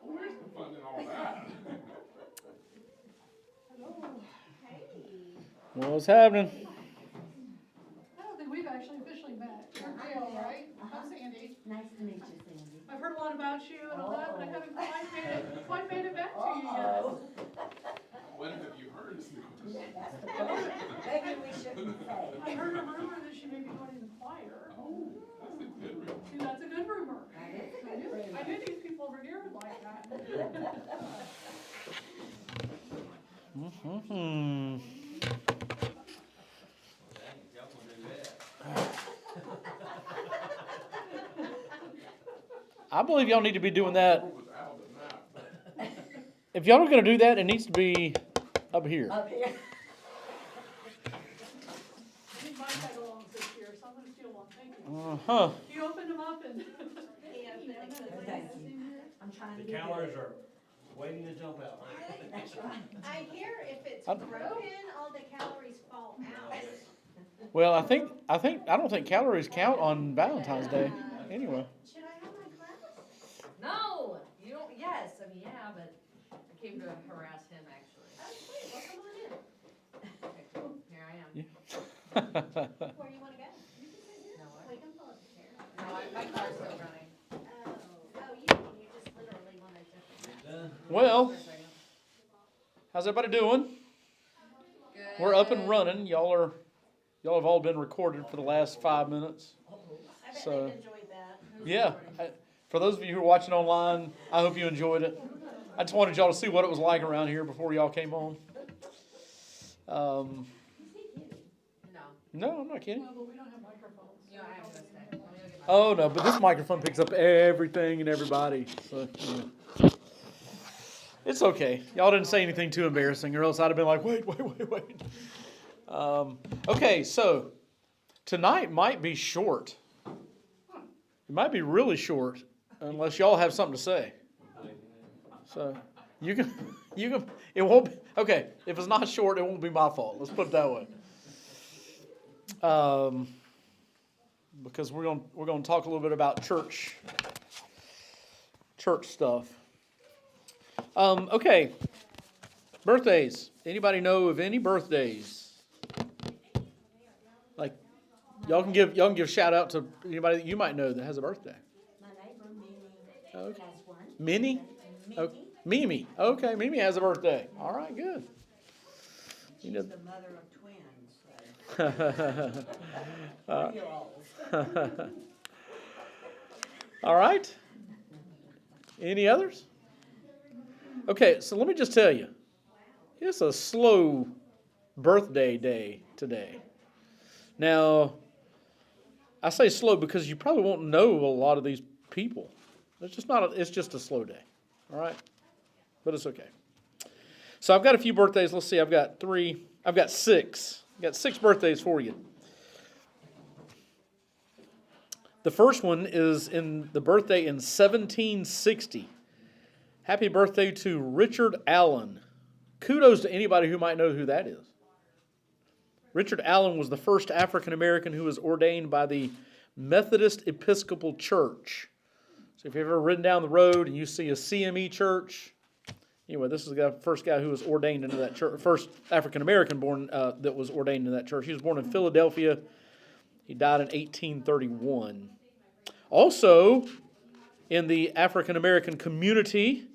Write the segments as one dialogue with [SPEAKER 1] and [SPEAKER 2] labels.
[SPEAKER 1] Well, there's the fun in all that.
[SPEAKER 2] What's happening?
[SPEAKER 3] I don't think we've actually officially met. You're Gail, right? I'm Sandy.
[SPEAKER 4] Nice to meet you, Sandy.
[SPEAKER 3] I've heard a lot about you and all that, but I haven't quite made it back to you yet.
[SPEAKER 1] When have you heard?
[SPEAKER 4] That's the question. Maybe we shouldn't say.
[SPEAKER 3] I heard a rumor that she may be joining the choir.
[SPEAKER 1] Oh, that's a good rumor.
[SPEAKER 3] See, that's a good rumor.
[SPEAKER 4] That is a good rumor.
[SPEAKER 3] I knew these people over here would like that.
[SPEAKER 2] Mm-hmm. I believe y'all need to be doing that.
[SPEAKER 1] Was out of that.
[SPEAKER 2] If y'all are going to do that, it needs to be up here.
[SPEAKER 4] Up here.
[SPEAKER 3] I need my tag alongs this year, so I'm going to steal one. Thank you.
[SPEAKER 2] Uh-huh.
[SPEAKER 3] You opened them up and.
[SPEAKER 4] Thank you. I'm trying to
[SPEAKER 5] The
[SPEAKER 4] be
[SPEAKER 5] calories
[SPEAKER 4] good.
[SPEAKER 5] are waiting to jump out.
[SPEAKER 4] That's right.
[SPEAKER 6] I hear if it's
[SPEAKER 2] I-
[SPEAKER 6] broken, all the calories fall out.
[SPEAKER 2] Well, I don't think calories count on Valentine's Day. Anyway.
[SPEAKER 6] Should I have my class?
[SPEAKER 7] No, you don't, yes, I mean, yeah, but I came to harass him, actually.
[SPEAKER 6] Oh, sweet, well, come on in.
[SPEAKER 7] Okay, cool. Here I am.
[SPEAKER 2] Yeah.
[SPEAKER 6] Where you wanna go?
[SPEAKER 7] No,
[SPEAKER 6] We can pull up a chair.
[SPEAKER 7] my car's still running.
[SPEAKER 6] You just literally wanted to.
[SPEAKER 5] Done.
[SPEAKER 2] Well,
[SPEAKER 7] For a second.
[SPEAKER 2] how's everybody doing?
[SPEAKER 7] Good.
[SPEAKER 2] We're up and running. Y'all have all been recorded for the last 5 minutes.
[SPEAKER 6] I bet
[SPEAKER 2] So-
[SPEAKER 6] they've enjoyed that.
[SPEAKER 2] Yeah. For those of you who are watching online, I hope you enjoyed it. I just wanted y'all to see what it was like around here before y'all came on.
[SPEAKER 7] No,
[SPEAKER 2] No, I'm not kidding.
[SPEAKER 3] No, but we don't have microphones.
[SPEAKER 7] you know, I have to stay. Let me go get my.
[SPEAKER 2] Oh no, but this microphone picks up everything and everybody. So, yeah. It's okay. Y'all didn't say anything too embarrassing, or else I'd have been like, wait. Okay, so tonight might be short. It might be really short, unless y'all have something to say. So you can. It won't be okay. If it's not short, it won't be my fault. Let's put it that way. Because we're gonna talk a little bit about church stuff. Okay, birthdays. Anybody know of any birthdays? Like, y'all can give shout out to anybody that you might know that has a birthday.
[SPEAKER 4] My neighbor, Mimi,
[SPEAKER 2] Okay.
[SPEAKER 4] has one.
[SPEAKER 2] Minnie? Oh,
[SPEAKER 4] Mimi.
[SPEAKER 2] Mimi. Okay, Mimi has a birthday. All right, good.
[SPEAKER 4] She's
[SPEAKER 2] know-
[SPEAKER 4] the mother of twins. So. 4-year-olds.
[SPEAKER 2] All right. Any others? Okay, so let me just tell you, it's a slow birthday day today. Now, I say slow because you probably won't know a lot of these people. It's just a slow day. All right? But it's okay. So I've got a few birthdays. Let's see, I've got six. I've got 6 birthdays for you. The first one is the birthday in 1760. Happy birthday to Richard Allen. Kudos to anybody who might know who that is. Richard Allen was the first African American who was ordained by the Methodist Episcopal Church. So if you've ever ridden down the road and you see a CME church, anyway, this is the first guy who was ordained into that church, first African American born that was ordained into that church. He was born in Philadelphia. He died in 1831. Also, in the African American community,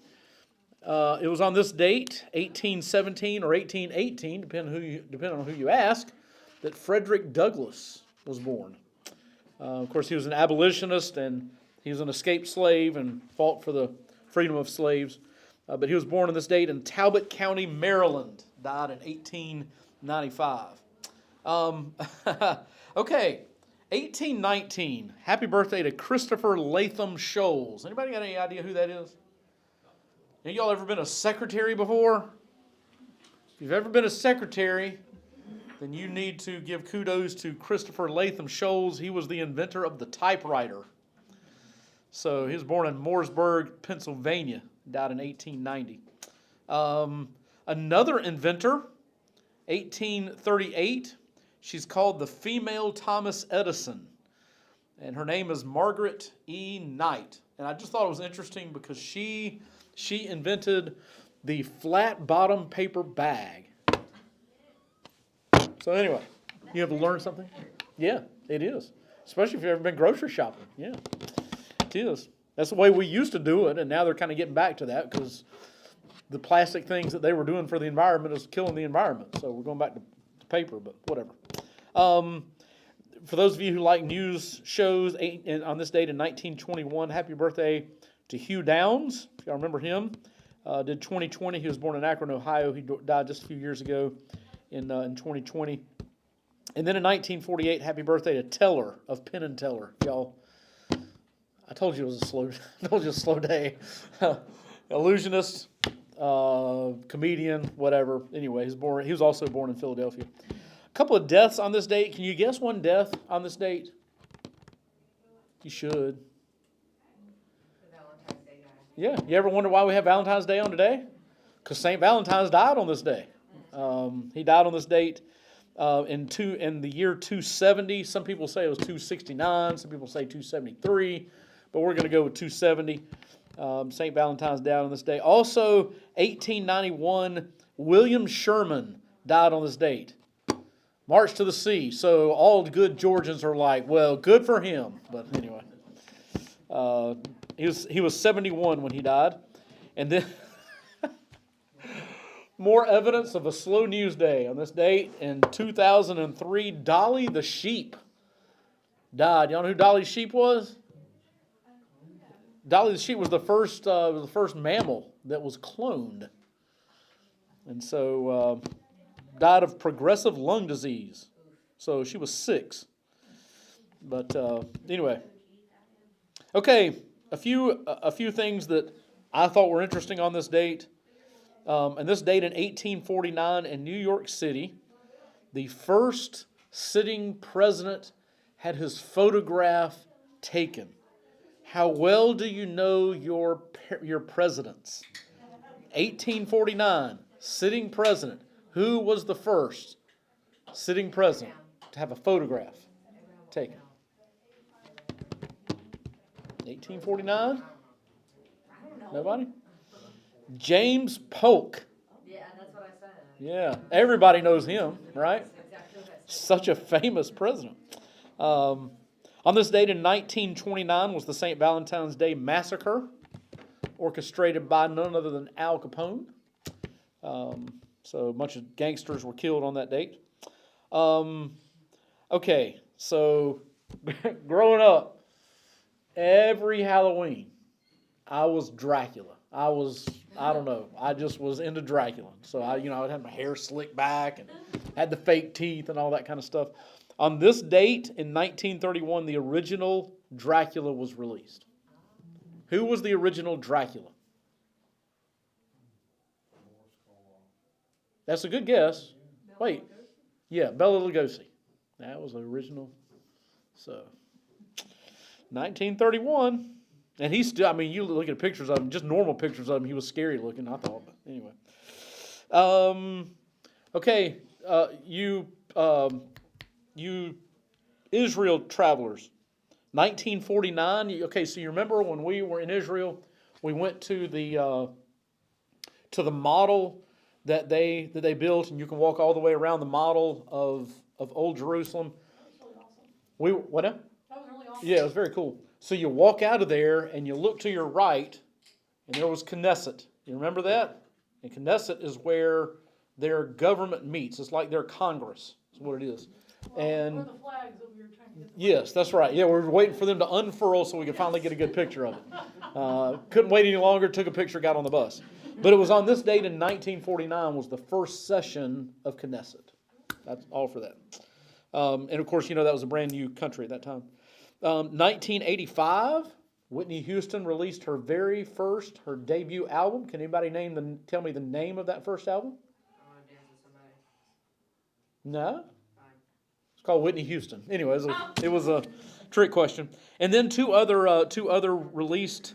[SPEAKER 2] it was on this date, 1817 or 1818, depending on who you ask, that Frederick Douglass was born. Of course, he was an abolitionist and he was an escaped slave and fought for the freedom of slaves. But he was born on this date in Talbot County, Maryland. Died in 1895. Okay, 1819. Happy birthday to Christopher Latham Sholes. Anybody got any idea who that is? Have y'all ever been a secretary before? If you've ever been a secretary, then you need to give kudos to Christopher Latham Sholes. He was the inventor of the typewriter. So he was born in Mooresburg, Pennsylvania, died in 1890. Another inventor, 1838, she's called the female Thomas Edison, and her name is Margaret E. Knight. And I just thought it was interesting because she invented the flat bottom paper bag. So anyway, you have to learn something? Yeah, it is. Especially if you've ever been grocery shopping. Yeah, it is. That's the way we used to do it, and now they're kind of getting back to that because the plastic things that they were doing for the environment is killing the environment. So we're going back to paper, but whatever. For those of you who like news shows, on this date in 1921, happy birthday to Hugh Downs. If y'all remember him. Did 2020. He was born in Akron, Ohio. He died just a few years ago in 2020. And then in 1948, happy birthday to Teller of Penn and Teller. Y'all, I told you it was a slow day. Illusionist, comedian, whatever. Anyway, he was also born in Philadelphia. A couple of deaths on this date. Can you guess one death on this date? You should.
[SPEAKER 7] Valentine's Day guy.
[SPEAKER 2] Yeah. You ever wonder why we have Valentine's Day on today? Because St. Valentine's died on this day. He died on this date in the year 270. Some people say it was 269. Some people say 273. But we're going to go with 270. St. Valentine's died on this day. Also, 1891, William Sherman died on this date. March to the sea. So all good Georgians are like, well, good for him. But anyway, he was 71 when he died. And then more evidence of a slow news day. On this date in 2003, Dolly the sheep died. Y'all know who Dolly the sheep was? Dolly the sheep was the first mammal that was cloned. And so died of progressive lung disease. So she was 6. But anyway. Okay, a few things that I thought were interesting on this date. And this date in 1849 in New York City, the first sitting president had his photograph taken. How well do you know your presidents? 1849, sitting president. Who was the first sitting president to have a photograph taken? 1849? Nobody? James Polk.
[SPEAKER 7] Yeah, that's what I said.
[SPEAKER 2] Yeah, everybody knows him, right?
[SPEAKER 7] That's exactly what I said.
[SPEAKER 2] Such a famous president. On this date in 1929 was the St. Valentine's Day Massacre, orchestrated by none other than Al Capone. So a bunch of gangsters were killed on that date. Okay, so growing up, every Halloween, I was Dracula. I don't know, I just was into Dracula. So I would have my hair slicked back and had the fake teeth and all that kind of stuff. On this date in 1931, the original Dracula was released. Who was the original Dracula? That's a good guess. Wait. Yeah, Bela Lugosi. That was the original. So, 1931. And he's still, you look at pictures of him, just normal pictures of him, he was scary looking, I thought. But anyway. Okay, you Israel travelers. 1949. Okay, so you remember when we were in Israel, we went to the model that they built, and you can walk all the way around the model of Old Jerusalem. What now?
[SPEAKER 3] That was really awesome.
[SPEAKER 2] Yeah, it was very cool. So you walk out of there and you look to your right, and there was Knesset. You remember that? And Knesset is where their government meets. It's like their Congress. That's what it is. And
[SPEAKER 3] Where the flags that we were trying to get.
[SPEAKER 2] yes, that's right. Yeah, we're waiting for them to unfurl so we could finally get a good picture of it. Couldn't wait any longer. Took a picture, got on the bus. But it was on this date in 1949 was the first session of Knesset. That's all for that. And of course, that was a brand new country at that time. 1985, Whitney Houston released her debut album. Can anybody tell me the name of that first album?
[SPEAKER 7] I want to dance with somebody.
[SPEAKER 2] No?
[SPEAKER 7] Fine.
[SPEAKER 2] It's called Whitney Houston. Anyways, it was a trick question. And then two other released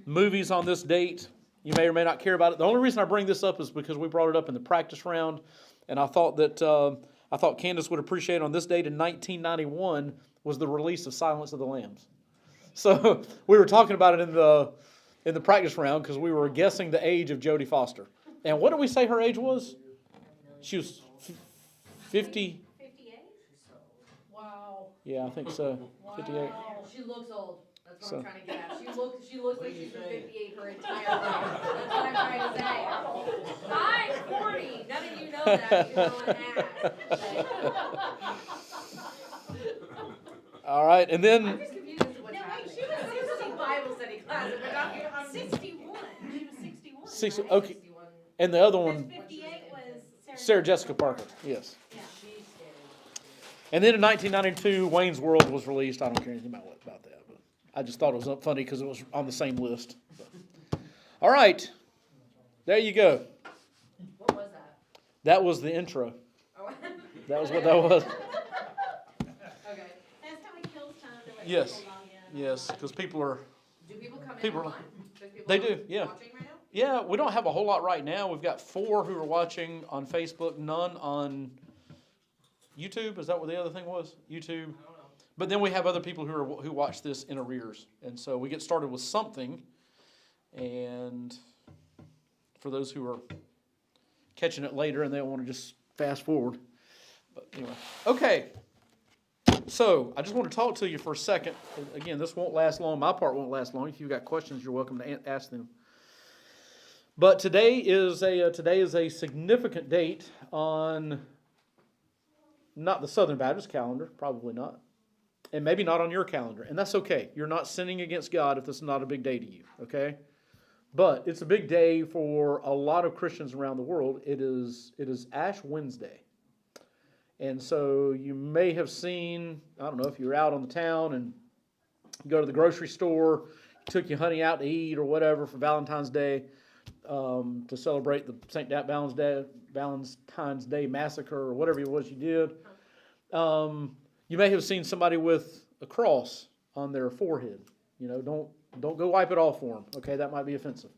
[SPEAKER 2] movies on this date. You may or may not care about it. The only reason I bring this up is because we brought it up in the practice round, and I thought Candace would appreciate it. On this date in 1991 was the release of Silence of the Lambs. So we were talking about it in the practice round because we were guessing the age of Jodie Foster. And what did we say her age was? She was 50.
[SPEAKER 6] 58?
[SPEAKER 3] Wow.
[SPEAKER 2] Yeah, I think so. 58.
[SPEAKER 3] Wow.
[SPEAKER 7] She looks old. That's what
[SPEAKER 2] So-
[SPEAKER 7] I'm trying to get at. She looks
[SPEAKER 5] What
[SPEAKER 7] like
[SPEAKER 5] do you
[SPEAKER 7] she's been
[SPEAKER 5] say?
[SPEAKER 7] 58 her entire life. That's what I'm trying to say. I'm 40. None of you know that. You know an ass.
[SPEAKER 2] All right, and
[SPEAKER 7] I'm
[SPEAKER 2] then
[SPEAKER 7] just confused as to what's
[SPEAKER 6] No, wait,
[SPEAKER 7] happening.
[SPEAKER 6] she was
[SPEAKER 7] This is a Bible study class. and we're not here on
[SPEAKER 6] 61. She was 61.
[SPEAKER 2] six.
[SPEAKER 6] right?
[SPEAKER 2] Okay,
[SPEAKER 7] 61.
[SPEAKER 2] and the other
[SPEAKER 6] Because
[SPEAKER 2] one,
[SPEAKER 6] 58 was
[SPEAKER 2] Sarah Jessica Parker. Yes.
[SPEAKER 6] Yeah.
[SPEAKER 7] She's scary.
[SPEAKER 2] And then in 1992, Wayne's World was released. I don't care anything about that, but I just thought it was funny because it was on the same list. But. All right, there you go.
[SPEAKER 7] What was that?
[SPEAKER 2] That was the intro.
[SPEAKER 7] Oh.
[SPEAKER 2] That was what that was.
[SPEAKER 7] Okay.
[SPEAKER 6] That's how he kills time to let
[SPEAKER 2] Yes.
[SPEAKER 6] people log in.
[SPEAKER 2] Yes, because people are.
[SPEAKER 7] Do people come in
[SPEAKER 2] People are-
[SPEAKER 7] online? There's people
[SPEAKER 2] They do, yeah.
[SPEAKER 7] watching right now?
[SPEAKER 2] Yeah, we don't have a whole lot right now. We've got 4 who are watching on Facebook, none on YouTube. Is that what the other thing was? YouTube.
[SPEAKER 7] I don't know.
[SPEAKER 2] But then we have other people who watch this in arrears, and so we get started with something. And for those who are catching it later and they don't want to just fast forward, but anyway, okay. So I just want to talk to you for a second. Again, this won't last long. My part won't last long. If you've got questions, you're welcome to ask them. But today is a significant date on not the Southern Baptist calendar, probably not, and maybe not on your calendar, and that's okay. You're not sinning against God if this is not a big day to you, okay? But it's a big day for a lot of Christians around the world. It is Ash Wednesday. And so you may have seen, I don't know, if you're out on the town and you go to the grocery store, took your honey out to eat or whatever for Valentine's Day, to celebrate the St. Valentine's Day massacre or whatever it was you did. You may have seen somebody with a cross on their forehead. You know, don't go wipe it off for them. Okay, that might be offensive.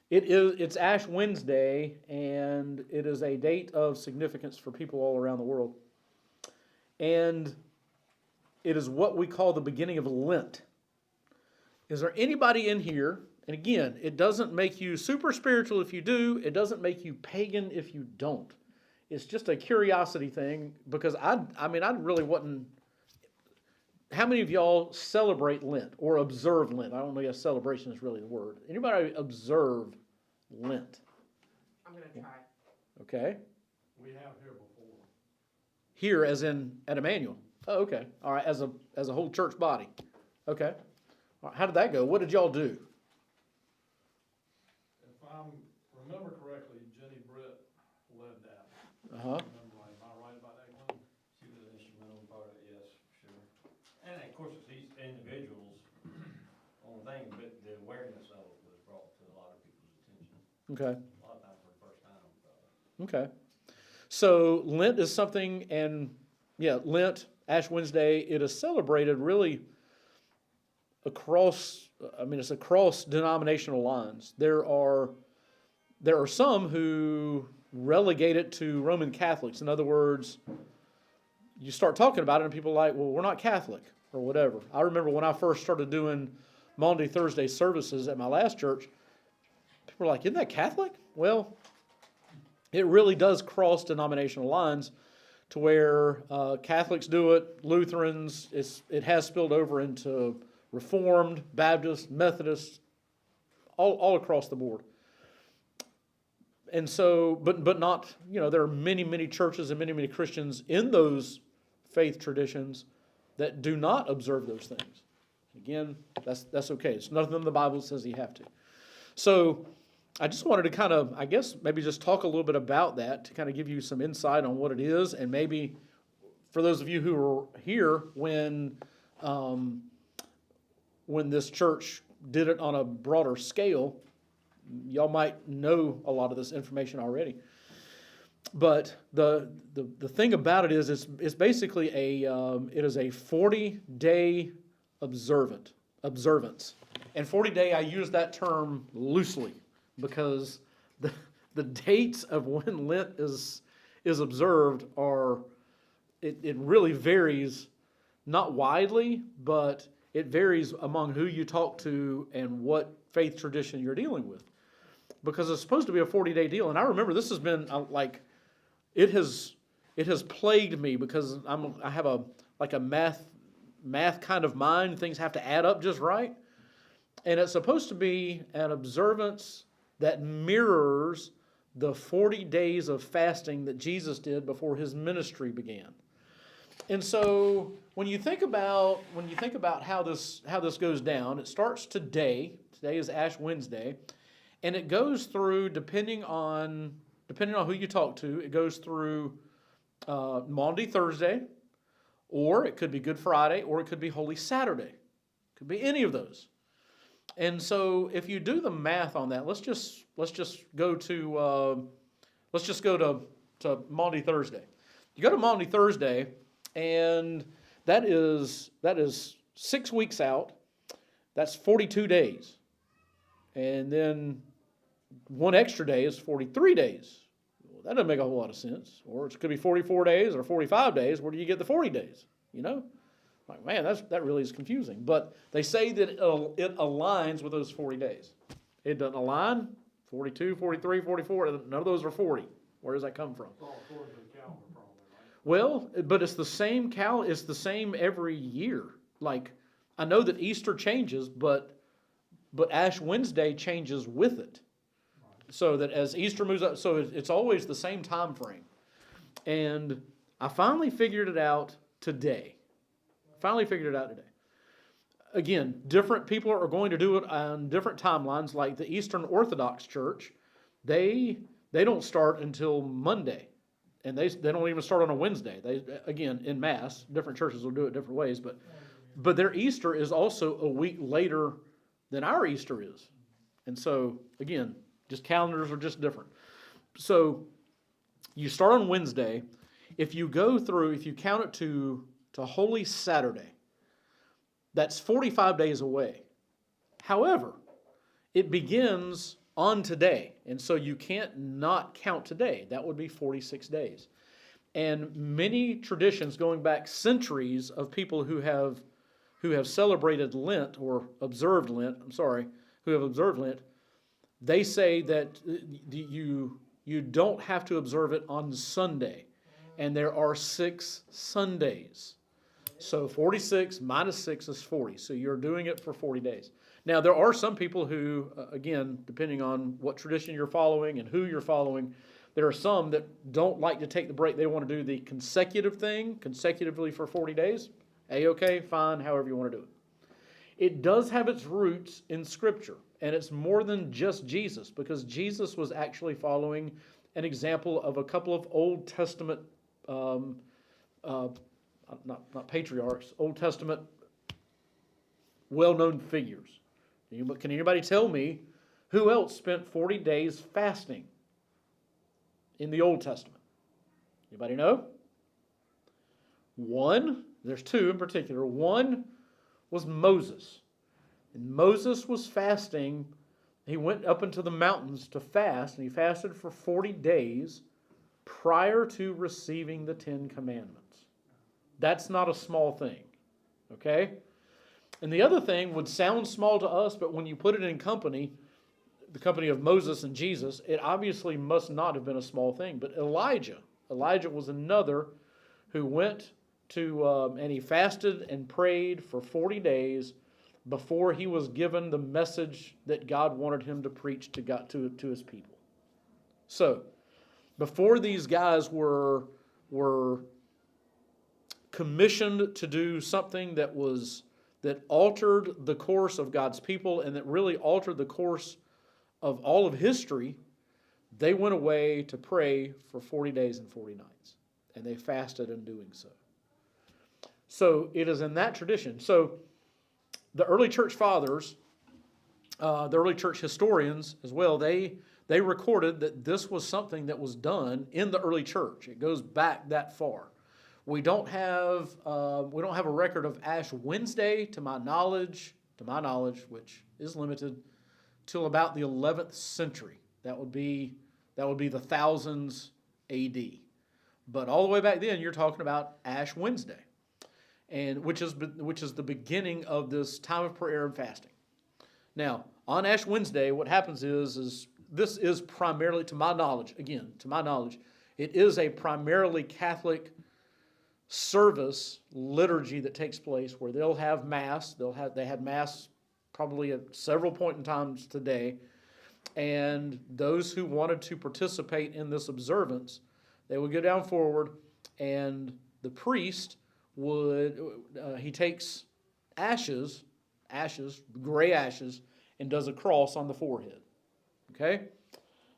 [SPEAKER 2] It's Ash Wednesday, and it is a date of significance for people all around the world. And it is what we call the beginning of Lent. Is there anybody in here, and again, it doesn't make you super spiritual if you do, it doesn't make you pagan if you don't. It's just a curiosity thing, because I really wasn't. How many of y'all celebrate Lent or observe Lent? I don't know if celebration is really the word. Anybody observe Lent?
[SPEAKER 7] I'm going to try.
[SPEAKER 2] Okay.
[SPEAKER 1] We have here before.
[SPEAKER 2] Here, as in at Emmanuel. Oh, okay. All right, as a whole church body. Okay. All right, how did that go? What did y'all do?
[SPEAKER 1] If I remember correctly, Jenny Britt led that.
[SPEAKER 2] Uh-huh.
[SPEAKER 1] Remember, am I right about that, Glenn?
[SPEAKER 5] She was an instrumental part of it, yes, sure. And of course, it's these individuals on the thing, but the awareness of it was brought to a lot of people's attention.
[SPEAKER 2] Okay.
[SPEAKER 5] A lot of times for the first time, probably.
[SPEAKER 2] Okay. So Lent is something, and yeah, Lent, Ash Wednesday, it is celebrated really it's across denominational lines. There are some who relegate it to Roman Catholics. In other words, you start talking about it and people are like, well, we're not Catholic or whatever. I remember when I first started doing Maundy, Thursday services at my last church, people were like, isn't that Catholic? Well, it really does cross denominational lines to where Catholics do it, Lutherans, it has spilled over into Reformed, Baptist, Methodist, all across the board. And so, but not, there are many, many churches and many, many Christians in those faith traditions that do not observe those things. Again, that's okay. It's nothing in the Bible that says you have to. So I just wanted to kind of, I guess, maybe just talk a little bit about that to kind of give you some insight on what it is, and maybe for those of you who were here when this church did it on a broader scale, y'all might know a lot of this information already. But the thing about it is it's basically it is a 40-day observance. And 40-day, I use that term loosely because the dates of when Lent is observed it really varies not widely, but it varies among who you talk to and what faith tradition you're dealing with. Because it's supposed to be a 40-day deal. And I remember this has been it has plagued me because I have a math kind of mind. Things have to add up just right. And it's supposed to be an observance that mirrors the 40 days of fasting that Jesus did before his ministry began. And so when you think about how this goes down, it starts today. Today is Ash Wednesday, and it goes through depending on who you talk to. It goes through Maundy Thursday, or it could be Good Friday, or it could be Holy Saturday. It could be any of those. And so if you do the math on that, let's just go to Maundy Thursday. You go to Maundy Thursday, and that is 6 weeks out. That's 42 days. And then one extra day is 43 days. Well, that doesn't make a whole lot of sense. Or it could be 44 days or 45 days. Where do you get the 40 days? You know? Like, man, that really is confusing. But they say that it aligns with those 40 days. It doesn't align. 42, 43, 44, none of those are 40. Where does that come from?
[SPEAKER 1] It's all according to the calendar, probably, right?
[SPEAKER 2] Well, but it's the same it's the same every year. Like, I know that Easter changes, but Ash Wednesday changes with it. So that as Easter moves up, so it's always the same time frame. And I finally figured it out today. Again, different people are going to do it on different timelines. Like the Eastern Orthodox Church, they don't start until Monday, and they don't even start on a Wednesday. They, again, in Mass, different churches will do it different ways, but their Easter is also a week later than our Easter is. And so, again, just calendars are just different. So you start on Wednesday. If you count it to Holy Saturday, that's 45 days away. However, it begins on today, and so you can't not count today. That would be 46 days. And many traditions going back centuries of people who have celebrated Lent or observed Lent, they say that you don't have to observe it on Sunday. And there are 6 Sundays. So 46 minus 6 is 40. So you're doing it for 40 days. Now, there are some people who, again, depending on what tradition you're following and who you're following, there are some that don't like to take the break. They want to do the consecutive thing, consecutively for 40 days. A-okay, fine, however you want to do it. It does have its roots in Scripture, and it's more than just Jesus, because Jesus was actually following an example of a couple of Old Testament not patriarchs, Old Testament well-known figures. Can anybody tell me who else spent 40 days fasting in the Old Testament? Anybody know? One, there's 2 in particular. One was Moses. And Moses was fasting. He went up into the mountains to fast, and he fasted for 40 days prior to receiving the 10 Commandments. That's not a small thing, okay? And the other thing would sound small to us, but when you put it in the company of Moses and Jesus, it obviously must not have been a small thing. But Elijah was another who went to, and he fasted and prayed for 40 days before he was given the message that God wanted him to preach to his people. So, before these guys were commissioned to do something that altered the course of God's people and that really altered the course of all of history, they went away to pray for 40 days and 40 nights. And they fasted in doing so. So it is in that tradition. So the early church fathers, the early church historians as well, they recorded that this was something that was done in the early church. It goes back that far. We don't have a record of Ash Wednesday, to my knowledge, which is limited, till about the 11th century. That would be the thousands A.D. But all the way back then, you're talking about Ash Wednesday. and which is the beginning of this time of prayer and fasting. Now, on Ash Wednesday, what happens is this is primarily, to my knowledge, it is a primarily Catholic service liturgy that takes place where they'll have mass. They had mass probably at several points in times today, and those who wanted to participate in this observance, they would go down forward, and the priest would he takes ashes, gray ashes, and does a cross on the forehead. Okay?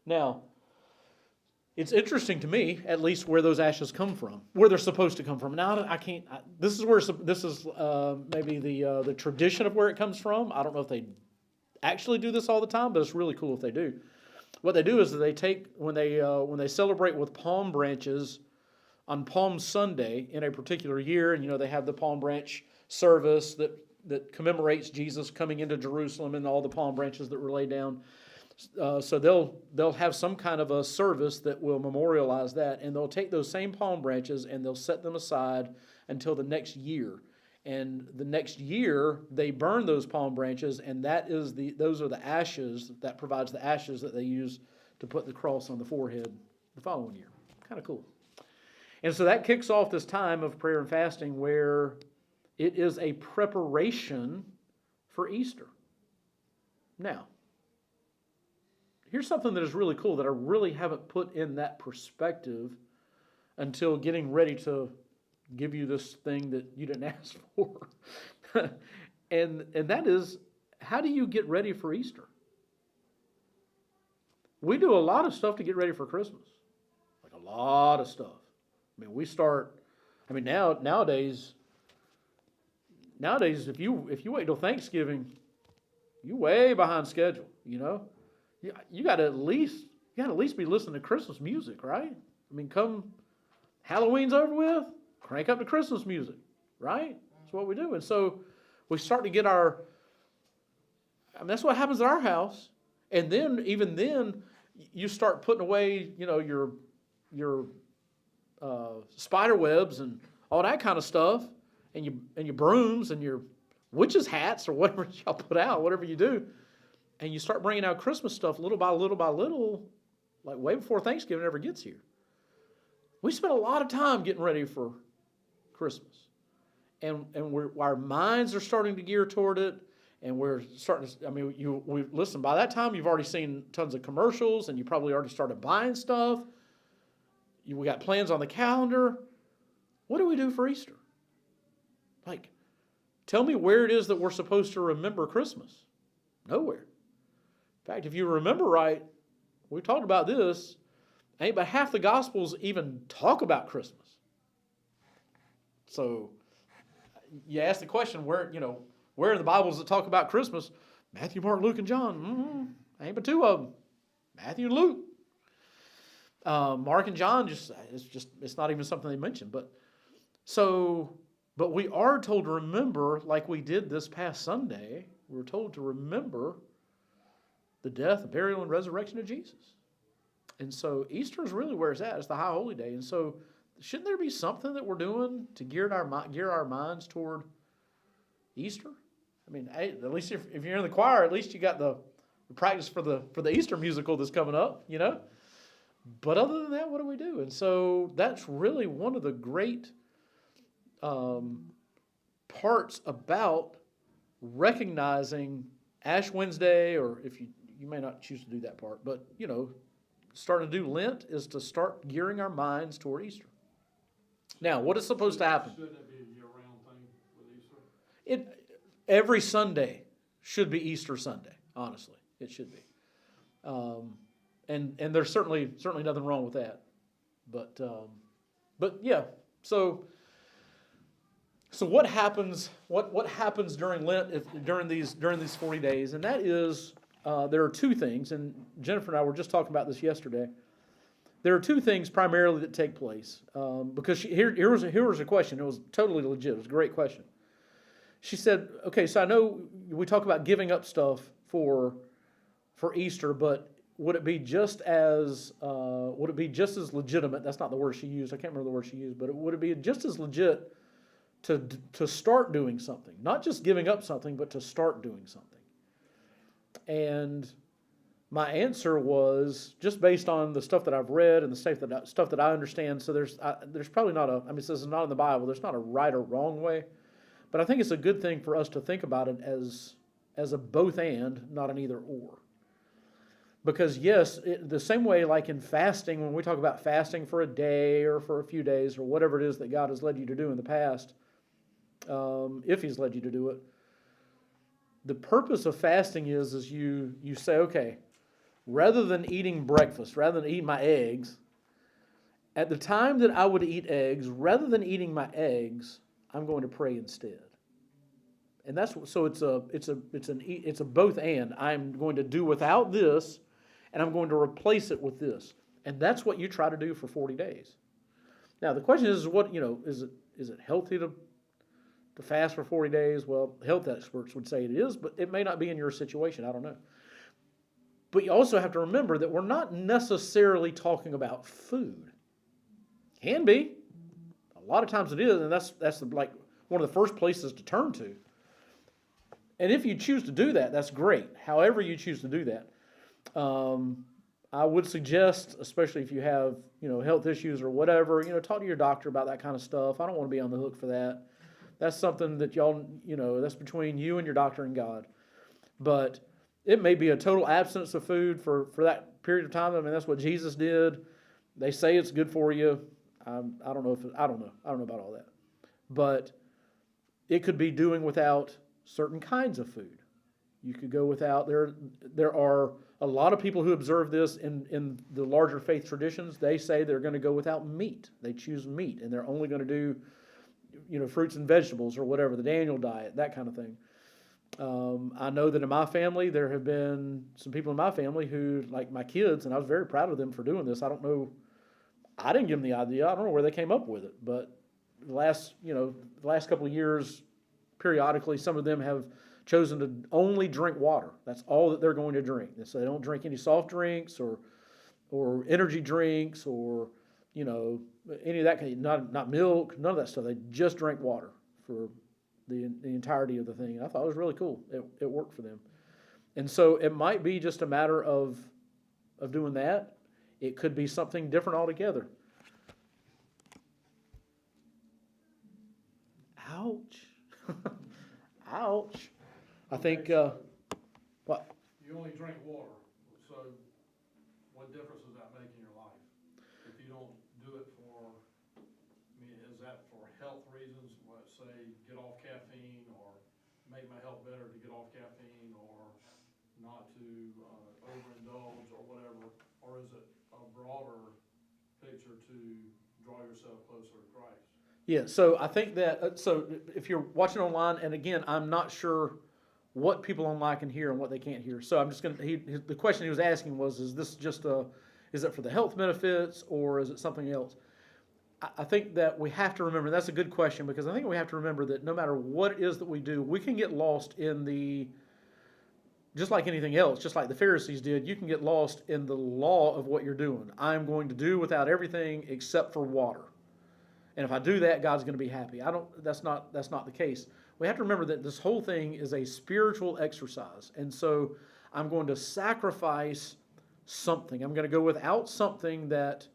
[SPEAKER 2] Now, it's interesting to me, at least, where those ashes come from, where they're supposed to come from. Now, this is maybe the tradition of where it comes from. I don't know if they actually do this all the time, but it's really cool if they do. What they do is that they take, when they celebrate with palm branches on Palm Sunday in a particular year, and they have the palm branch service that commemorates Jesus coming into Jerusalem and all the palm branches that were laid down. So they'll have some kind of a service that will memorialize that, and they'll take those same palm branches and they'll set them aside until the next year. And the next year they burn those palm branches, and those are the ashes that provides the ashes that they use to put the cross on the forehead the following year. Kind of cool. And so that kicks off this time of prayer and fasting where it is a preparation for Easter. Now, here's something that is really cool that I really haven't put in that perspective until getting ready to give you this thing that you didn't ask for. and that is, how do you get ready for Easter? We do a lot of stuff to get ready for Christmas. Like a lot of stuff. I mean, nowadays, if you wait till Thanksgiving, you're way behind schedule, You got to at least be listening to Christmas music, right? I mean, come Halloween's over with, crank up the Christmas music, right? That's what we do. And so we start to get that's what happens at our house. And then, even then, you start putting away, your spider webs and all that kind of stuff, and your brooms and your witches' hats or whatever y'all put out, whatever you do. And you start bringing out Christmas stuff little by little by little, like way before Thanksgiving ever gets here. We spend a lot of time getting ready for Christmas. And our minds are starting to gear toward it. And we're starting to, listen, by that time you've already seen tons of commercials and you probably already started buying stuff. We got plans on the calendar. What do we do for Easter? Like, tell me where it is that we're supposed to remember Christmas. Nowhere. In fact, if you remember right, we talked about this, ain't but half the Gospels even talk about Christmas. So you ask the question, where in the Bibles that talk about Christmas? Matthew, Mark, Luke, and John. Ain't but two of them. Matthew and Luke. Mark and John, it's not even something they mention. But we are told to remember, like we did this past Sunday, we're told to remember the death, the burial, and resurrection of Jesus. And so Easter is really where it's at. It's the High Holy Day. And so shouldn't there be something that we're doing to gear our minds toward Easter? I mean, at least if you're in the choir, at least you got the practice for the Easter musical that's coming up, But other than that, what do we do? And so that's really one of the great parts about recognizing Ash Wednesday, or if you may not choose to do that part, but starting to do Lent is to start gearing our minds toward Easter. Now, what is supposed to happen?
[SPEAKER 1] Shouldn't it be a year-round thing with Easter?
[SPEAKER 2] Every Sunday should be Easter Sunday. Honestly, it should be, and there's certainly nothing wrong with that. But yeah. So what happens? What happens during Lent? During these 40 days, and that is there are two things. And Jennifer and I were just talking about this yesterday. There are two things primarily that take place because here was a question. It was totally legit. It was a great question. She said, "Okay, so I know we talk about giving up stuff for Easter, but would it be just as legitimate? That's not the word she used. I can't remember the word she used, but would it be just as legit to start doing something. Not just giving up something, but to start doing something. And my answer was, just based on the stuff that I've read and the stuff that I understand, so there's probably not this is not in the Bible, there's not a right or wrong way, but I think it's a good thing for us to think about it as a both and, not an either or. Because yes, the same way like in fasting, when we talk about fasting for a day or for a few days or whatever it is that God has led you to do in the past, if He's led you to do it, the purpose of fasting is you say, okay, rather than eating breakfast, rather than eating my eggs, at the time that I would eat eggs, rather than eating my eggs, I'm going to pray instead. And that's so it's a both and. I'm going to do without this, and I'm going to replace it with this. And that's what you try to do for 40 days. Now the question is, what is it healthy to fast for 40 days? Well, health experts would say it is, but it may not be in your situation. I don't know. But you also have to remember that we're not necessarily talking about food. Can be. A lot of times it is, and that's like one of the first places to turn to. And if you choose to do that, that's great. However you choose to do that. I would suggest, especially if you have, health issues or whatever, talk to your doctor about that kind of stuff. I don't want to be on the hook for that. That's something that y'all, that's between you and your doctor and God. But it may be a total absence of food for that period of time. I mean, that's what Jesus did. They say it's good for you. I don't know about all that. But it could be doing without certain kinds of food. You could go without, there are a lot of people who observe this in the larger faith traditions. They say they're going to go without meat. They choose meat, and they're only going to do, fruits and vegetables or whatever, the Daniel diet, that kind of thing. I know that in my family, there have been some people in my family who, like my kids, and I was very proud of them for doing this. I didn't give them the idea. I don't know where they came up with it, but the last couple of years, periodically, some of them have chosen to only drink water. That's all that they're going to drink. So they don't drink any soft drinks or energy drinks or any of that kind of, not milk, none of that stuff. They just drink water for the entirety of the thing. And I thought it was really cool. It worked for them. And so it might be just a matter of doing that. It could be something different altogether. Ouch. Ouch. I think, what?
[SPEAKER 1] You only drink water, so what difference does that make in your life? If you don't do it is that for health reasons, say get off caffeine or make my health better to get off caffeine or not to overindulge or whatever, or is it a broader picture to draw yourself closer to Christ?
[SPEAKER 2] Yeah, so I think that, so if you're watching online, and again, I'm not sure what people online can hear and what they can't hear. So I'm just going to, the question he was asking was, is this just is it for the health benefits or is it something else? I think that we have to remember, that's a good question, because I think we have to remember that no matter what it is that we do, we can get lost in just like anything else, just like the Pharisees did, you can get lost in the law of what you're doing. I'm going to do without everything except for water. And if I do that, God's going to be happy. That's not the case. We have to remember that this whole thing is a spiritual exercise. And so I'm going to sacrifice something. I'm going to go without something that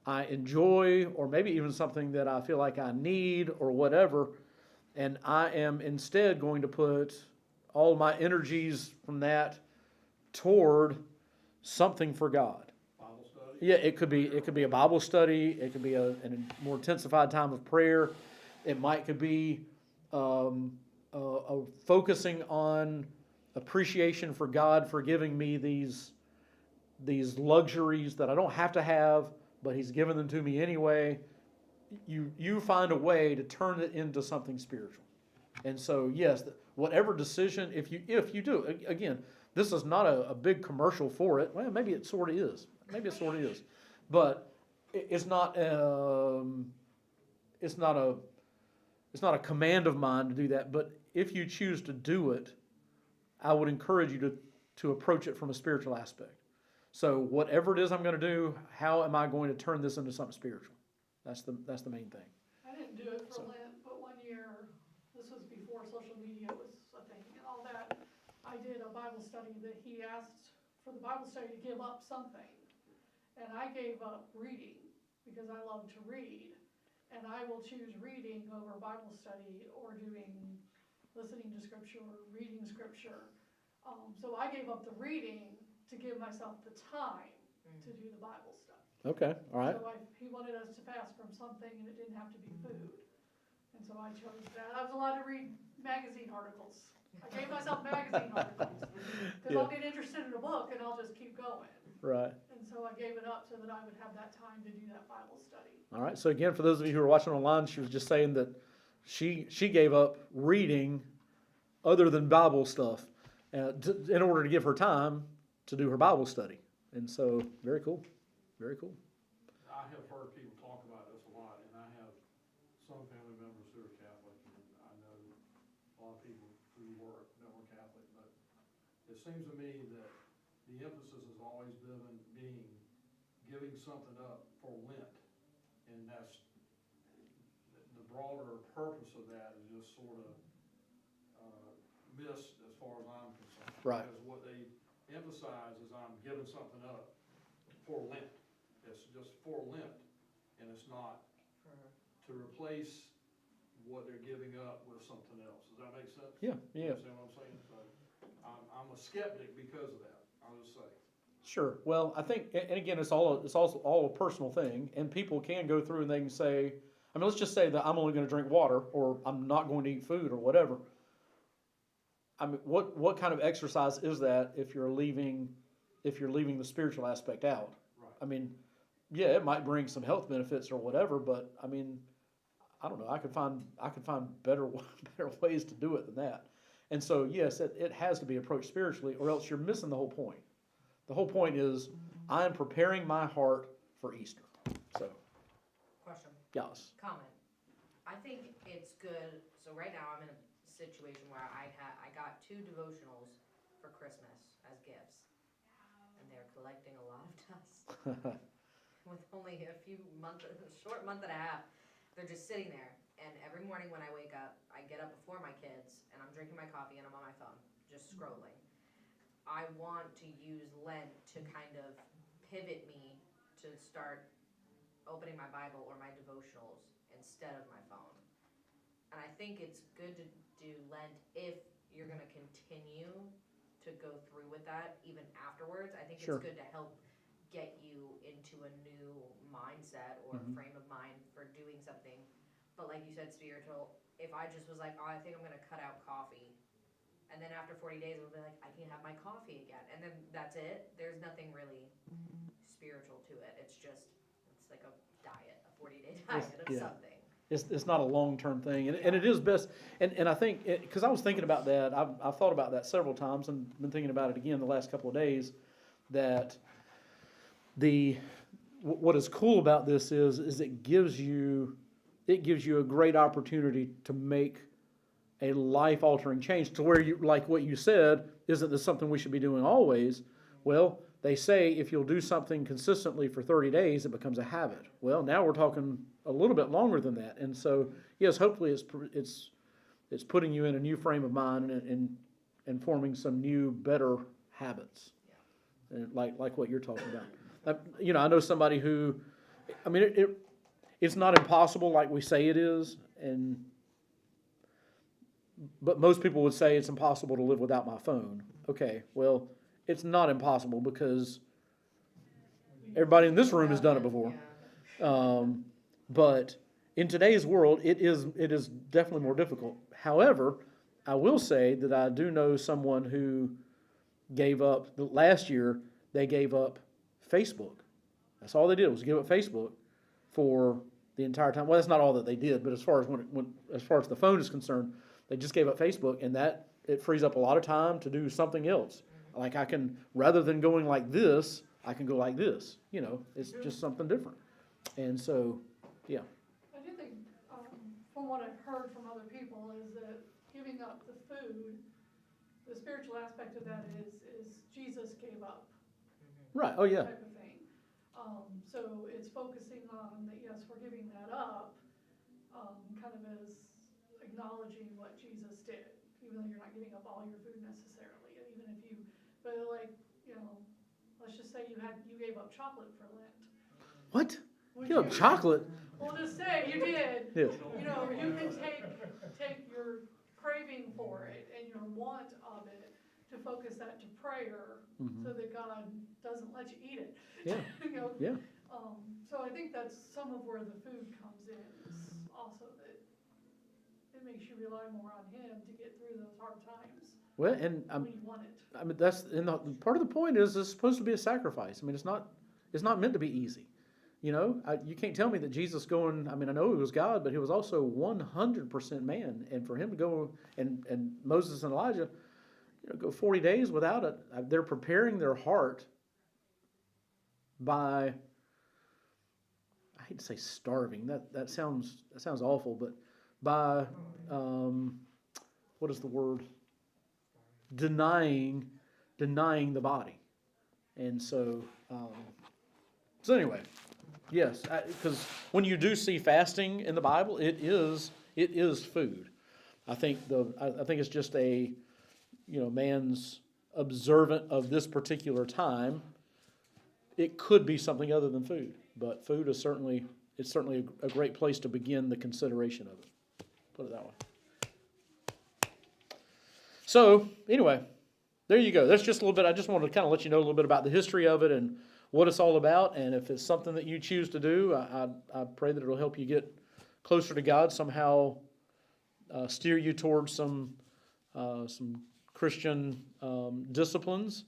[SPEAKER 2] I enjoy or maybe even something that I feel like I need or whatever. And I am instead going to put all my energies from that toward something for God. Yeah, it could be a Bible study. It could be a more intensified time of prayer. It could be focusing on appreciation for God for giving me these luxuries that I don't have to have, but He's given them to me anyway. You find a way to turn it into something spiritual. And so yes, whatever decision, if you do, again, this is not a big commercial for it. Well, maybe it sort of is. But it's not a command of mine to do that. But if you choose to do it, I would encourage you to approach it from a spiritual aspect. So whatever it is I'm going to do, how am I going to turn this into something spiritual? That's the main thing.
[SPEAKER 3] I didn't do it for Lent, but one before social media was a thing and all that, I did a Bible study that he asked for the Bible study to give up something. And I gave up reading because I love to read. And I will choose reading over Bible study or listening to scripture or reading scripture. So I gave up the reading to give myself the time to do the Bible stuff.
[SPEAKER 2] Okay, all right.
[SPEAKER 3] So he wanted us to fast from something and it didn't have to be food. And so I chose that. I was allowed to read magazine articles. I gave myself magazine articles. Because I'll get interested in a book and I'll just keep going.
[SPEAKER 2] Right.
[SPEAKER 3] And so I gave it up so that I would have that time to do that Bible study.
[SPEAKER 2] All right. So again, for those of you who are watching online, she was just saying that she gave up reading other than Bible stuff in order to give her time to do her Bible study. And so, very cool. Very cool.
[SPEAKER 1] I have heard people talk about this a lot, and I have some family members who are Catholic, and I know a lot of people who were Catholic, but it seems to me that the emphasis has always been giving something up for Lent, and that's, the broader purpose of that is just sort of missed as far as I'm concerned.
[SPEAKER 2] Right.
[SPEAKER 1] Because what they emphasize is I'm giving something up for Lent. It's just for Lent, and it's not to replace what they're giving up with something else. Does that make sense?
[SPEAKER 2] Yeah,
[SPEAKER 1] You
[SPEAKER 2] yeah.
[SPEAKER 1] understand what I'm saying? So, I'm a skeptic because of that, I'll just say.
[SPEAKER 2] Sure. Well, I think, and again, it's also all a personal thing, and people can go through and they can say, I mean, let's just say that I'm only going to drink water, or I'm not going to eat food, or whatever. I mean, what kind of exercise is that if you're leaving the spiritual aspect out?
[SPEAKER 1] Right.
[SPEAKER 2] I mean, yeah, it might bring some health benefits or whatever, but I mean, I don't know. I could find better ways to do it than that. And so, yes, it has to be approached spiritually, or else you're missing the whole point. The whole point is, I'm preparing my heart for Easter. So,
[SPEAKER 7] Question,
[SPEAKER 2] yes.
[SPEAKER 7] comment. I think it's good, so right now I'm in a situation where I got 2 devotionals for Christmas as gifts. And they're collecting a lot of dust. With only a short month and a half, they're just sitting there. And every morning when I wake up, I get up before my kids, and I'm drinking my coffee, and I'm on my phone, just scrolling. I want to use Lent to kind of pivot me to start opening my Bible or my devotionals instead of my phone. And I think it's good to do Lent if you're going to continue to go through with that even afterwards. I think
[SPEAKER 2] Sure.
[SPEAKER 7] it's good to help get you into a new mindset or frame of mind for doing something. But like you said, spiritual, if I just was like, oh, I think I'm going to cut out coffee, and then after 40 days, I'll be like, I can have my coffee again. And then that's it. There's nothing really spiritual to it. It's like a diet, a 40-day diet of
[SPEAKER 2] yeah.
[SPEAKER 7] something.
[SPEAKER 2] It's not a long-term thing, and it is best, and I think, because I was thinking about that, I've thought about that several times, and been thinking about it again the last couple of days, that what is cool about this is it gives you a great opportunity to make a life-altering change, to where you, like what you said, isn't this something we should be doing always? Well, they say if you'll do something consistently for 30 days, it becomes a habit. Well, now we're talking a little bit longer than that. And so, yes, hopefully it's putting you in a new frame of mind and forming some new, better habits. Yeah. And like what you're talking about. I know somebody who, I mean, it's not impossible like we say it is, but most people would say it's impossible to live without my phone. Okay, well, it's not impossible because everybody in this room has done it before.
[SPEAKER 7] Yeah.
[SPEAKER 2] But in today's world, it is definitely more difficult. However, I will say that I do know someone who gave up, last year, they gave up Facebook. That's all they did was give up Facebook for the entire time. Well, that's not all that they did, but as far as the phone is concerned, they just gave up Facebook, and that it frees up a lot of time to do something else. Like I can, rather than going like this, I can go like this. It's just something different. And so, yeah.
[SPEAKER 3] I do think, from what I've heard from other people, is that giving up the food, the spiritual aspect of that is Jesus gave up.
[SPEAKER 2] Right. Oh, yeah.
[SPEAKER 3] Type of thing. So it's focusing on that, yes, we're giving that up, kind of as acknowledging what Jesus did, even though you're not giving up all your food necessarily, even if you, but like, you know, let's just say you gave up chocolate for Lent.
[SPEAKER 2] What?
[SPEAKER 3] Would
[SPEAKER 2] You know, chocolate?
[SPEAKER 3] Well, just say you did.
[SPEAKER 2] Yeah.
[SPEAKER 3] You know, you can take your craving for it and your want of it to focus that to prayer, so that God doesn't let you eat it.
[SPEAKER 2] Yeah.
[SPEAKER 3] You know?
[SPEAKER 2] Yeah.
[SPEAKER 3] So I think that's some of where the food comes in, is also that it makes you rely more on Him to get through those hard times
[SPEAKER 2] Well, and
[SPEAKER 3] when you want it.
[SPEAKER 2] I mean, that's and part of the point is it's supposed to be a sacrifice. I mean, it's not meant to be easy. You know, you can't tell me that Jesus going. I mean, I know He was God, but He was also 100% man. And for Him to go and Moses and Elijah, you know, go 40 days without it, they're preparing their heart by. I hate to say starving. That sounds awful, but by what is the word? Denying the body. And so anyway, yes, because when you do see fasting in the Bible, it is food. I think it's just a, you know, man's observant of this particular time. It could be something other than food, but food is certainly a great place to begin the consideration of it. Put it that way. So, anyway, there you go. That's just a little bit. I just wanted to kind of let you know a little bit about the history of it and what it's all about. And if it's something that you choose to do, I pray that it'll help you get closer to God, somehow steer you towards some Christian disciplines.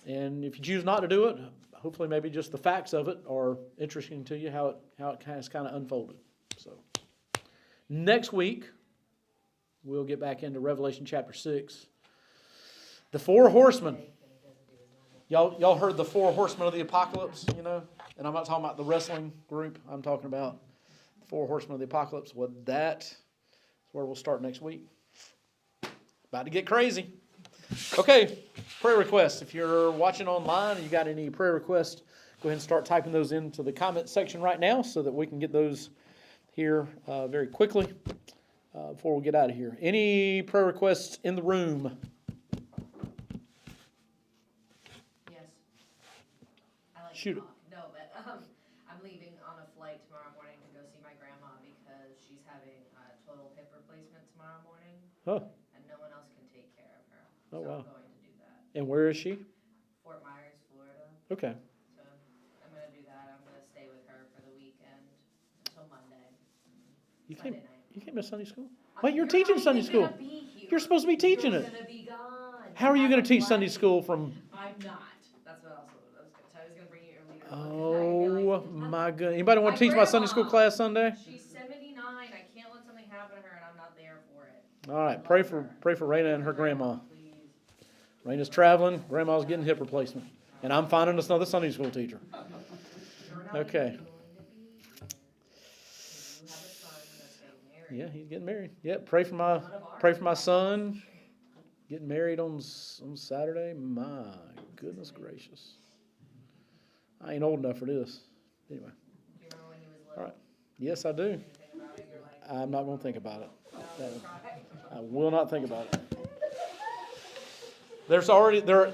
[SPEAKER 2] And if you choose not to do it, hopefully maybe just the facts of it are interesting to you, how it has kind of unfolded. So, next week, we'll get back into Revelation chapter 6. The four horsemen. Y'all heard the four horsemen of the apocalypse, you know? And I'm not talking about the wrestling group. I'm talking about the four horsemen of the apocalypse. Well, that's where we'll start next week. About to get crazy. Okay, prayer requests. If you're watching online and you got any prayer requests, go ahead and start typing those into the comment section right now so that we can get those here very quickly. Before we get out of here. Any prayer requests in the room?
[SPEAKER 7] Yes. I like
[SPEAKER 2] Shoot
[SPEAKER 7] to
[SPEAKER 2] it.
[SPEAKER 7] talk. No, but I'm leaving on a flight tomorrow morning to go see my grandma because she's having a total hip replacement tomorrow morning.
[SPEAKER 2] Oh.
[SPEAKER 7] And no one else can take care of her.
[SPEAKER 2] Oh,
[SPEAKER 7] so
[SPEAKER 2] wow.
[SPEAKER 7] I'm going to do that.
[SPEAKER 2] And where is she?
[SPEAKER 7] Fort Myers, Florida.
[SPEAKER 2] Okay.
[SPEAKER 7] So I'm going to do that. I'm going to stay with her for the weekend until Monday.
[SPEAKER 2] You
[SPEAKER 7] Sunday
[SPEAKER 2] can't
[SPEAKER 7] night.
[SPEAKER 2] Sunday school? Wait, you're teaching Sunday school. You're supposed to be teaching it.
[SPEAKER 7] You're gonna be gone.
[SPEAKER 2] How are you going to teach
[SPEAKER 7] Flight.
[SPEAKER 2] Sunday school from...
[SPEAKER 7] I'm not. That's what I was going to tell you. I was going to bring you your leader.
[SPEAKER 2] Oh, my goodness. Anybody want to teach my Sunday school class Sunday?
[SPEAKER 7] She's 79. I can't let something happen to her, and I'm not there for it.
[SPEAKER 2] All right, pray for Raina and her grandma.
[SPEAKER 7] Please.
[SPEAKER 2] Raina's traveling. Grandma's getting hip replacement. And I'm finding us another Sunday school teacher.
[SPEAKER 7] You're not
[SPEAKER 2] Okay.
[SPEAKER 7] even going to be here. You have a son that's getting married.
[SPEAKER 2] Yeah, he's getting married. Yeah, pray for my son getting married on Saturday. My goodness gracious. I ain't old enough for this. Anyway.
[SPEAKER 7] Do you remember when he was little?
[SPEAKER 2] All right. Yes, I do.
[SPEAKER 7] You think about it, you're like,
[SPEAKER 2] I'm not going to think about it.
[SPEAKER 7] no, cry.
[SPEAKER 2] I will not think about it.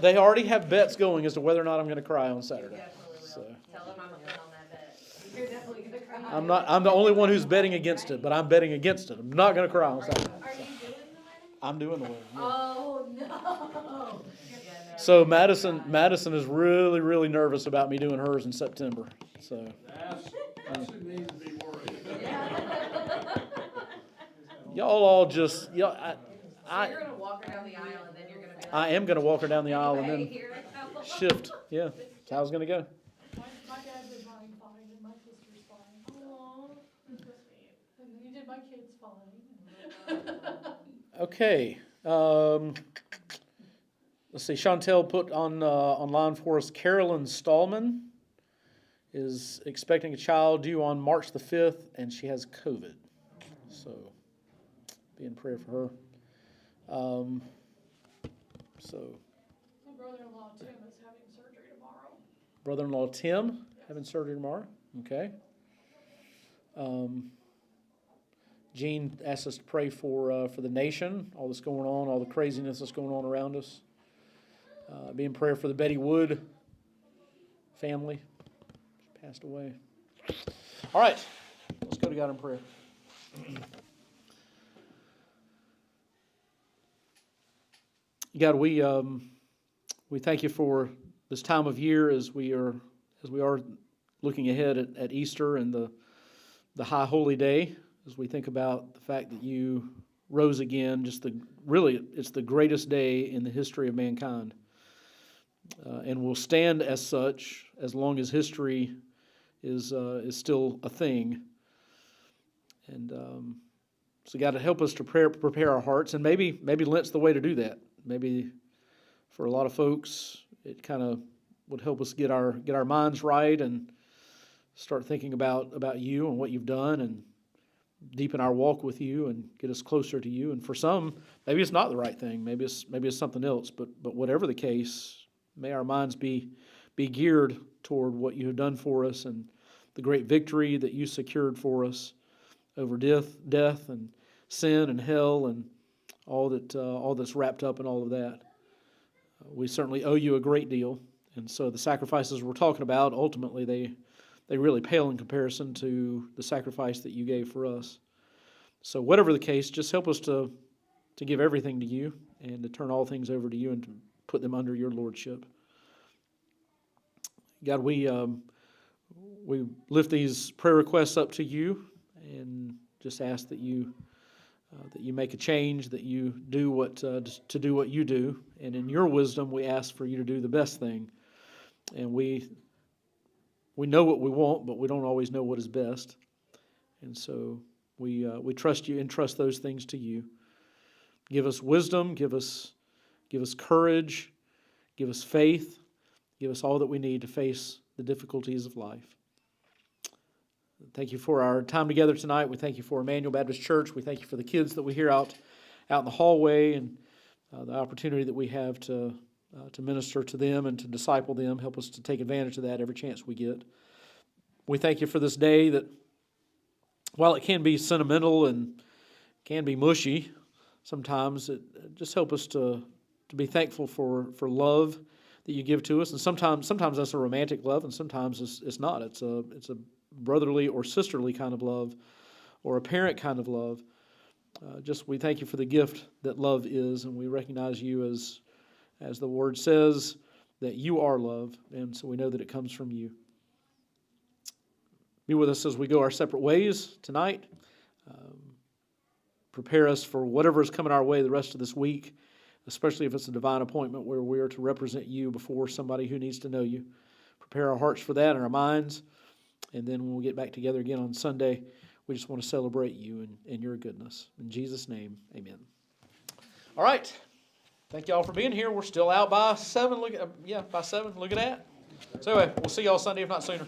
[SPEAKER 2] They already have bets going as to whether or not I'm going to cry on Saturday.
[SPEAKER 7] Definitely will.
[SPEAKER 2] So
[SPEAKER 7] Tell him I'm in on that bet. You're definitely going to cry.
[SPEAKER 2] I'm the only one who's betting against it, but I'm betting against it. I'm not going to cry on Saturday.
[SPEAKER 7] Are you doing the wedding?
[SPEAKER 2] I'm doing the wedding. Yeah.
[SPEAKER 7] Oh, no. Yeah, no.
[SPEAKER 2] So Madison is really, really nervous about me doing hers in September. So
[SPEAKER 1] That's who needs to be worried.
[SPEAKER 2] y'all all just
[SPEAKER 7] So you're going to walk her down the aisle and then you're going to be like,
[SPEAKER 2] I am going to walk her down the aisle and
[SPEAKER 7] "Okay,
[SPEAKER 2] then
[SPEAKER 7] here I go."
[SPEAKER 2] shift. Yeah, that's how it's going to go.
[SPEAKER 3] My dad did mine fine, and my sister's fine.
[SPEAKER 7] Aw.
[SPEAKER 3] And you did my kids fine.
[SPEAKER 2] Okay. Let's see. Chantel put online for us. Carolyn Stallman is expecting a child due on March the 5th, and she has COVID. So, be in prayer for her.
[SPEAKER 3] My brother-in-law Tim is having surgery tomorrow.
[SPEAKER 2] Brother-in-law Tim having surgery tomorrow. Okay. Gene asked us to pray for the nation, all that's going on, all the craziness that's going on around us. Be in prayer for the Betty Wood family. She passed away. All right, let's go to God in prayer. God, we thank you for this time of year as we are looking ahead at Easter and the high holy day, as we think about the fact that you rose again. It's the greatest day in the history of mankind, and will stand as such as long as history is still a thing. And so, God, to help us to prepare our hearts, and maybe Lent's the way to do that. Maybe for a lot of folks, it kind of would help us get our minds right and start thinking about you and what you've done, and deepen our walk with you and get us closer to you. And for some, maybe it's not the right thing. Maybe it's something else. But whatever the case, may our minds be geared toward what you have done for us and the great victory that you secured for us over death and sin and hell and all that's wrapped up in all of that. We certainly owe you a great deal, and so the sacrifices we're talking about, ultimately, they really pale in comparison to the sacrifice that you gave for us. So whatever the case, just help us to give everything to you and to turn all things over to you and to put them under your lordship. God, we lift these prayer requests up to you and just ask that you make a change, that you do what you do, and in your wisdom, we ask for you to do the best thing. And we know what we want, but we don't always know what is best. And so we trust you and trust those things to you. Give us wisdom, give us courage, give us faith, give us all that we need to face the difficulties of life. Thank you for our time together tonight. We thank you for Emmanuel Baptist Church. We thank you for the kids that we hear out in the hallway, and the opportunity that we have to minister to them and to disciple them. Help us to take advantage of that every chance we get. We thank you for this day that, while it can be sentimental and can be mushy sometimes, it just help us to be thankful for love that you give to us. And sometimes that's a romantic love, and sometimes it's not. It's a brotherly or sisterly kind of love, or a parent kind of love. We thank you for the gift that love is, and we recognize you as the word says, that you are love, and so we know that it comes from you. Be with us as we go our separate ways tonight. Prepare us for whatever is coming our way the rest of this week, especially if it's a divine appointment where we are to represent you before somebody who needs to know you. Prepare our hearts for that and our minds, and then when we get back together again on Sunday, we just want to celebrate you and your goodness. In Jesus' name, amen. All right. Thank y'all for being here. We're still out by 7. By 7. Look at that. So anyway, we'll see y'all Sunday, if not sooner.